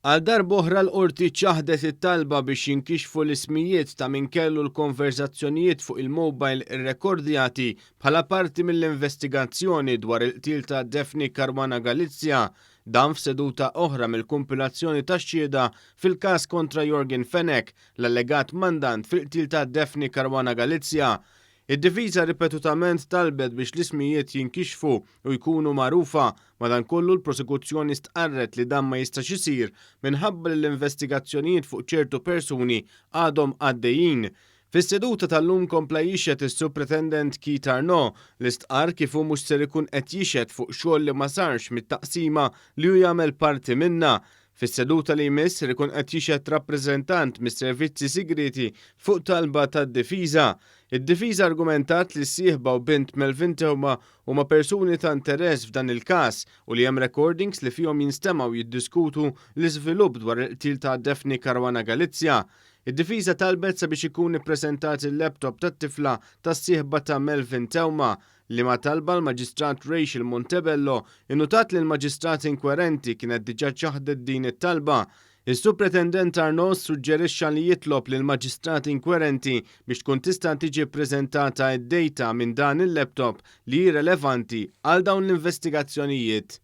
Għal darb'oħra l-qorti ċaħdet it-talba biex jinkixfu l-ismijiet ta' min kellu l-konverzazzjonijiet fuq il-mobile irrekordjati bħala parti mill-investigazzjoni dwar il-qtil ta' Daphne Caruana Galizia dan f'seduta oħra mill-kumpilazzjoni tax-xhieda fil-każ kontra Jorgen Fenech, l-allegat mandant fil-qtil ta' Daphne Caruana Galizia. Id-difiża ripetutament talbet biex l-ismijiet jinkixfu u jkunu magħrufa, madankollu l-prosekuzzjoni stqarret li dan ma jistax isir minħabba l-investigazzjonijiet fuq ċertu persuni għadhom għaddejjin. Fis-seduta tal-lum kompla jixed is-Supretendent Keith Arnaud li stqarr kif hu mhux ser ikun qed jixed fuq xogħol li ma sarx mit-taqsima li hu jagħmel parti minnha. Fis-seduta li jmiss ser ikun qed jixed rappreżentant mis-servizzi sigreti fuq talba tad-difiża. Id-difiża argumentat li s-sieħba u bint Melvin Theuma huma persuni ta' interess f'dan il-każ u li hemm recordings li fihom jinstemaw jiddiskutu l-iżvilupp dwar il-qtil ta' Daphne Caruana Galizia. Id-difiża talbet sabiex ikun ippreżentat il-laptop tat-tifla tas-sieħba ta' Melvin Theuma li ma talba l-Maġistrat Rachel Montebello innutat li l-Maġistrat inkwerenti kienet diġà ċaħdet din it-talba. Is-Supretendent Arnaud suġġerixxa li jitlob lil maġistrat inkwerenti biex tkun tista' tiġi ppreżentata d-data minn dan il-laptop li hi relevanti għal dawn l-investigazzjonijiet.